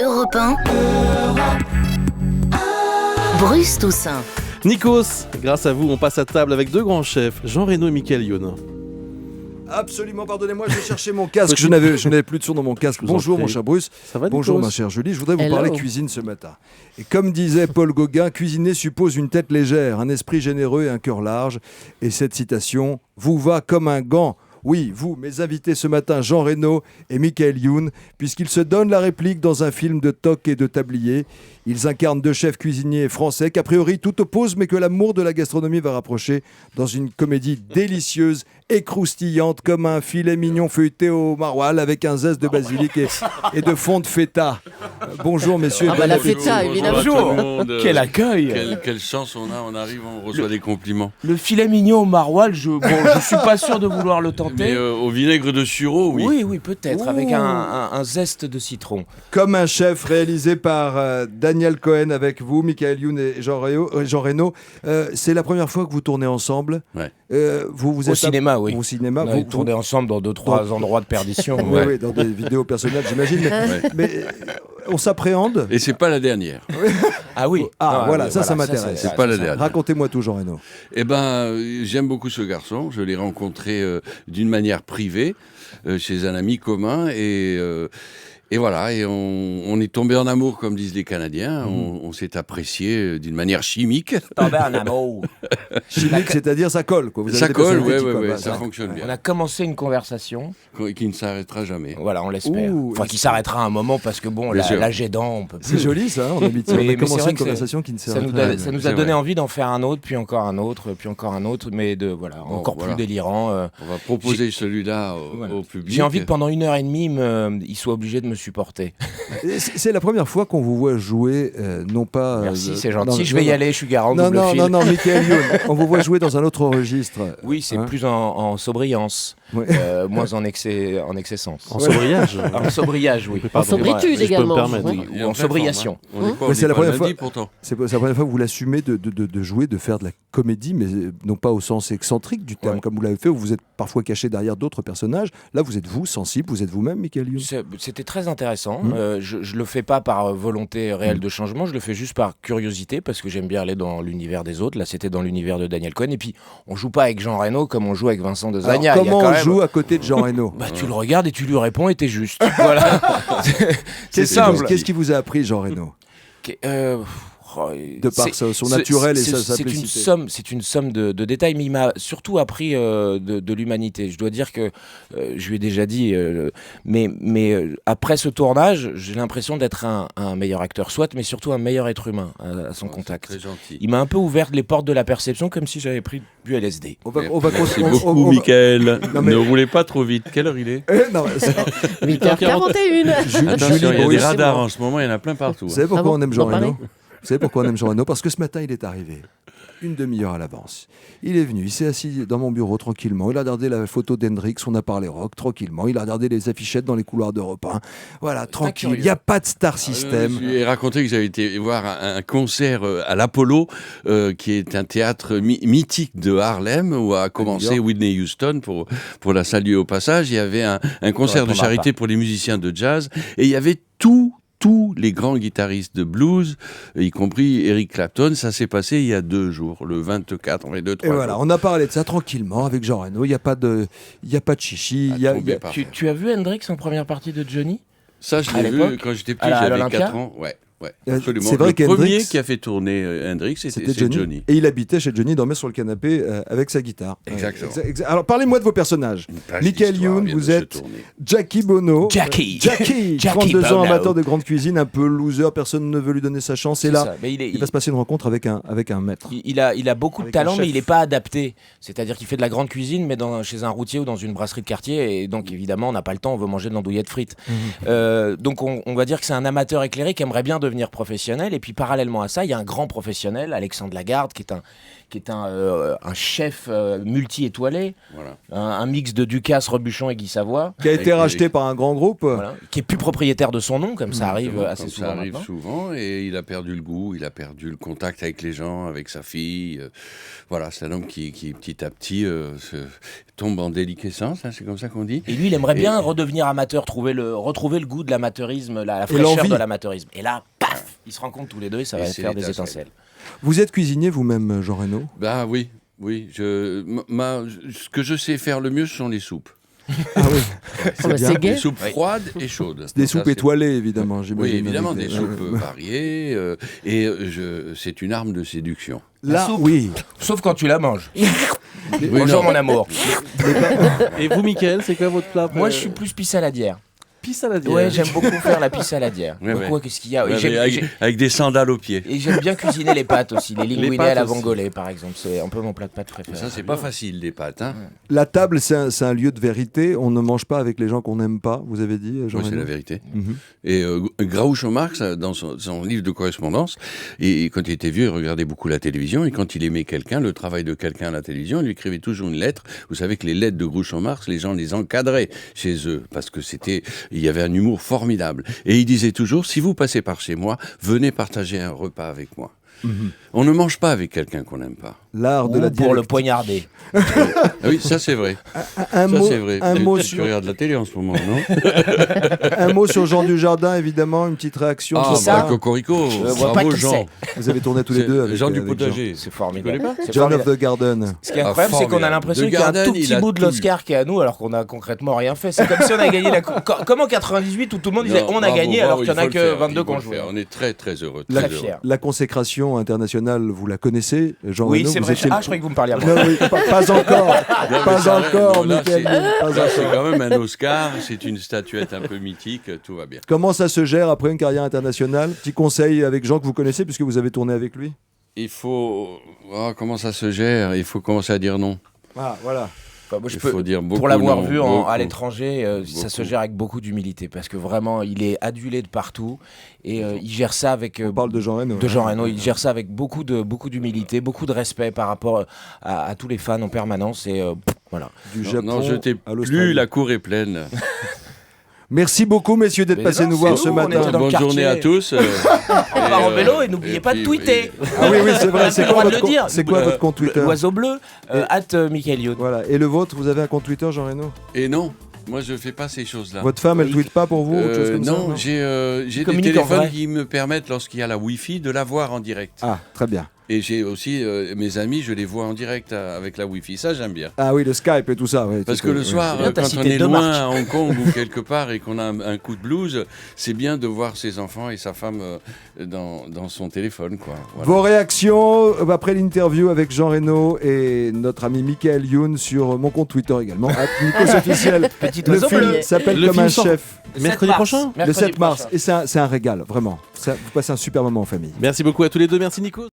Europe 1. Bruce Toussaint. Nikos, grâce à vous, on passe à table avec deux grands chefs, Jean Reno et Michael Youn. Absolument, pardonnez-moi, je vais chercher mon casque. Je n'avais plus de son dans mon casque. Bonjour mon cher Bruce. Ça va, bonjour Nikos? ma chère Julie. Je voudrais vous parler cuisine ce matin. Et comme disait Paul Gauguin, cuisiner suppose une tête légère, un esprit généreux et un cœur large. Et cette citation vous va comme un gant. Oui, vous, mes invités ce matin, Jean Reno et Michael Youn, puisqu'ils se donnent la réplique dans un film de toc et de tablier. Ils incarnent deux chefs cuisiniers français qu'a priori tout oppose, mais que l'amour de la gastronomie va rapprocher dans une comédie délicieuse et croustillante comme un filet mignon feuilleté au maroilles avec un zeste de basilic et de fond de feta. Bonjour messieurs. La feta, évidemment. Bonjour. Quel accueil. Quelle chance on arrive, on reçoit des compliments. Le filet mignon au maroilles, je suis pas sûr de vouloir le tenter. Mais au vinaigre de sureau, oui. Oui, peut-être, avec un zeste de citron. Comme un chef réalisé par Daniel Cohen avec vous, Michael Youn et Jean Reno. C'est la première fois que vous tournez ensemble. Ouais. Vous Au cinéma, oui. Au cinéma, vous tournez ensemble dans 2-3 endroits de perdition. Oui, dans des vidéos personnelles, j'imagine. Mais on s'appréhende. Et c'est pas la dernière. Ah oui. Voilà, ça m'intéresse. C'est pas la dernière. Racontez-moi tout, Jean Reno. Eh ben, j'aime beaucoup ce garçon. Je l'ai rencontré d'une manière privée chez un ami commun et voilà, et on est tombé en amour, comme disent les Canadiens. On s'est apprécié d'une manière chimique. Tombé en amour. Chimique, c'est-à-dire ça colle, quoi. Ça colle, oui, ça fonctionne bien. On a commencé une conversation. Qui ne s'arrêtera jamais. Voilà, on l'espère. Enfin, qui s'arrêtera un moment, parce que bon, l'âge aidant, on peut plus. C'est joli, ça, en amitié. On a commencé une conversation qui ne s'arrêtera jamais. Ça nous a donné envie d'en faire un autre, puis encore un autre, puis encore un autre, mais encore plus délirant. On va proposer celui-là au public. J'ai envie que pendant 1h30, il soit obligé de me supporter. C'est la première fois qu'on vous voit jouer, non pas... Merci, c'est gentil, je vais y aller, je suis garant. Non, Michael Youn, on vous voit jouer dans un autre registre. Oui, c'est plus en sobriance, moins en excessence. En sobriage. En sobriage, oui. En sobritude également. Ou en sobriation. C'est la première fois. Pourtant. C'est la première fois que vous l'assumez de jouer, de faire de la comédie, mais non pas au sens excentrique du terme, comme vous l'avez fait, où vous êtes parfois caché derrière d'autres personnages. Là, vous êtes vous, sensible, vous êtes vous-même, Michael Youn. C'était très intéressant. Je le fais pas par volonté réelle de changement, je le fais juste par curiosité, parce que j'aime bien aller dans l'univers des autres. Là, c'était dans l'univers de Daniel Cohen. Et puis, on joue pas avec Jean Reno comme on joue avec Vincent de Zagna. Alors, comment on joue à côté de Jean Reno? Tu le regardes et tu lui réponds et t'es juste. Voilà. C'est simple. Qu'est-ce qui vous a appris, Jean Reno? De par son naturel et sa simplicité. C'est une somme de détails, mais il m'a surtout appris de l'humanité. Je dois dire que, je lui ai déjà dit, mais après ce tournage, j'ai l'impression d'être un meilleur acteur, soit, mais surtout un meilleur être humain à son contact. C'est très gentil. Il m'a un peu ouvert les portes de la perception, comme si j'avais pris du LSD. Merci beaucoup, Michael. Ne roulez pas trop vite. Quelle heure il est? 8h41. Attention, il y a des radars en ce moment, il y en a plein partout. Vous savez pourquoi on aime Jean Reno? Vous savez pourquoi on aime Jean Reno? Parce que ce matin, il est arrivé une demi-heure à l'avance. Il est venu, il s'est assis dans mon bureau tranquillement. Il a regardé la photo d'Hendrix, on a parlé rock tranquillement. Il a regardé les affichettes dans les couloirs d'Europe 1. Voilà, tranquille. Il n'y a pas de star system. Je lui ai raconté que j'avais été voir un concert à l'Apollo, qui est un théâtre mythique de Harlem, où a commencé Whitney Houston pour la saluer au passage. Il y avait un concert de charité pour les musiciens de jazz, et il y avait tous les grands guitaristes de blues, y compris Eric Clapton. Ça s'est passé il y a 2 jours, le 24, on est 2-3 jours. Voilà, on a parlé de ça tranquillement avec Jean Reno. Il n'y a pas de chichi. Tu as vu Hendrix en première partie de Johnny? Ça, je l'ai vu quand j'étais petit, j'avais 4 ans. Ouais. Absolument. C'est vrai le premier qui a fait tourner Hendrix, c'était Johnny. Et il habitait chez Johnny, dormait sur le canapé avec sa guitare. Exactement. Alors parlez-moi de vos personnages. Michael Youn, vous êtes Jackie Bono. Jackie 32 ans, Bono. amateur de grande cuisine, un peu loser, personne ne veut lui donner sa chance. Et là, il va se passer une rencontre avec un maître. Il a beaucoup de talent, mais il n'est pas adapté. C'est-à-dire qu'il fait de la grande cuisine, mais chez un routier ou dans une brasserie de quartier. Et donc évidemment, on n'a pas le temps, on veut manger de l'andouillette frite. Donc on va dire que c'est un amateur éclairé qui aimerait bien devenir devenir professionnel. Et puis parallèlement à ça, il y a un grand professionnel, Alexandre Lagarde, qui est un chef multi-étoilé, Voilà. un mix de Ducasse, Rebuchon et Guy Savoie, Qui a été racheté par un grand groupe. voilà, qui est plus propriétaire de son nom, comme ça arrive Exactement, assez comme souvent. ça arrive maintenant. souvent, et il a perdu le goût, il a perdu le contact avec les gens, avec sa fille. Voilà, c'est un homme qui petit à petit tombe en déliquescence, hein, c'est comme ça qu'on dit. Et lui, il aimerait bien redevenir amateur, retrouver le goût de l'amateurisme, la fraîcheur l'envie. de l'amateurisme. Et là, paf, ils se rencontrent tous les deux et ça Et va c'est faire des l'étincelle. étincelles. Vous êtes cuisinier vous-même, Jean Reno? Bah oui, ce que je sais faire le mieux, ce sont les soupes. Ah oui, bah, bien. c'est gai. Des soupes froides et chaudes. Des Donc ça, soupes c'est- étoilées, évidemment, j'imagine. Oui, évidemment, avec des soupes variées. C'est une arme de séduction. Là, soupe. oui. Sauf quand tu la manges. Oui, Bonjour non. mon amour. Et vous, Mickaël, c'est quoi votre plat Moi, je suis plus pisse saladière. pisse saladière. Ouais, j'aime beaucoup faire la pisse saladière. Ouais, Pourquoi ouais. Qu'est-ce qu'il y a Ouais, Et j'aime- mais j'ai- avec des sandales aux pieds. Et j'aime bien cuisiner les pâtes aussi, les linguinés pâtes à la aussi. vongole par exemple. C'est un peu mon plat de pâtes préféré. Ça, c'est pas facile, les pâtes. Hein. La table, c'est un lieu de vérité. On ne mange pas avec les gens qu'on n'aime pas, vous avez dit, Jean Oui, c'est Reno? la vérité. Mhm. Et Groucho Marx, dans son livre de correspondance, et quand il était vieux, il regardait beaucoup la télévision, et quand il aimait quelqu'un, le travail de quelqu'un à la télévision, il lui écrivait toujours une lettre. Vous savez que les lettres de Groucho Marx, les gens les encadraient chez eux, parce que il y avait un humour formidable. Et il disait toujours, si vous passez par chez moi, venez partager un repas avec moi. On ne mange pas avec quelqu'un qu'on n'aime pas. L'art de Ou la pour le dialectique. poignarder. Ah oui, ça c'est vrai. Un Ça mot, c'est vrai. un mot Tu sur, regardes la télé en ce moment, non? un mot sur Jean Dujardin, évidemment, une petite réaction. Ah, sur ça bah, Cocorico. Je vois Bravo, pas qui Jean. c'est. Vous avez tourné tous les deux avec Jean du avec potager. C'est Tu formidable. connais pas C'est John of formidable. the Garden. Ce qui est incroyable, c'est qu'on a formidable. l'impression De qu'il y a un Garden, tout petit il a bout de tout l'Oscar qui est à nous, alors qu'on a concrètement rien fait. C'est comme si on a gagné Comme en 98 où tout le monde disait Non, on a bravo, gagné, bravo, alors qu'il y en il a faut le que faire, 22 il faut qu'on le joue. faire. On est très très heureux. La, Très très heureux. fier. la consécration internationale, vous la connaissez, Jean Oui, Reno? c'est Vous vrai. étiez Ah, le- je croyais que vous me parliez à moi. Non, oui, pas encore. Non, mais Pas ça, encore, non, là, Mickaël. c'est- Pas là, c'est encore. quand même un Oscar, c'est une statuette un peu mythique, tout va bien. Comment ça se gère après une carrière internationale? Petit conseil avec Jean que vous connaissez puisque vous avez tourné avec lui. Il faut... comment ça se gère? Il faut commencer à dire non. Ah, voilà. Enfin, moi, je Il peux- faut dire beaucoup Pour l'avoir non, vu beaucoup. à l'étranger, ça Beaucoup. se gère avec beaucoup d'humilité parce que vraiment, il est adulé de partout et il gère ça avec On parle de Jean Reno. de Jean Reno. Il gère ça avec beaucoup d'humilité, beaucoup de respect par rapport à tous les fans en permanence et voilà. Du Non, Japon non, je t'ai à l'Australie. plus, la cour est pleine. Merci beaucoup, messieurs, d'être Mais passés non, nous voir c'est ce nous, on était matin. dans le Bonne quartier. journée à tous. On part en vélo et n'oubliez pas de tweeter. Ah oui, c'est vrai. C'est On a le quoi, droit de votre, le dire. c'est quoi votre compte Twitter? L'oiseau bleu, Michael Youn. Voilà. Et le vôtre, vous avez un compte Twitter, Jean Reno? Et non, moi je fais pas ces choses-là. Votre femme, elle tweete pas pour vous autre chose comme ça, non, j'ai des communique en vrai. téléphones qui me permettent, lorsqu'il y a la Wi-Fi, de la voir en direct. Ah, très bien. Et j'ai aussi mes amis, je les vois en direct avec la Wi-Fi. Ça, j'aime bien. Ah oui, le Skype et tout ça. Ouais, Parce tu que peux- le soir, bien, t'as quand cité on est deux loin marques. à Hong Kong ou quelque part et qu'on a un coup de blues, c'est bien de voir ses enfants et sa femme dans son téléphone, quoi. Voilà. Vos réactions après l'interview avec Jean Reno et notre ami Michael Youn sur mon compte Twitter également, @NikosOfficiel. Petit Le oiseau film bleu. s'appelle Le Comme film un sort chef. Mercredi prochain. Le 7 mars. Et c'est un régal, vraiment. Vous passez un super moment en famille. Merci beaucoup à tous les deux. Merci Nico.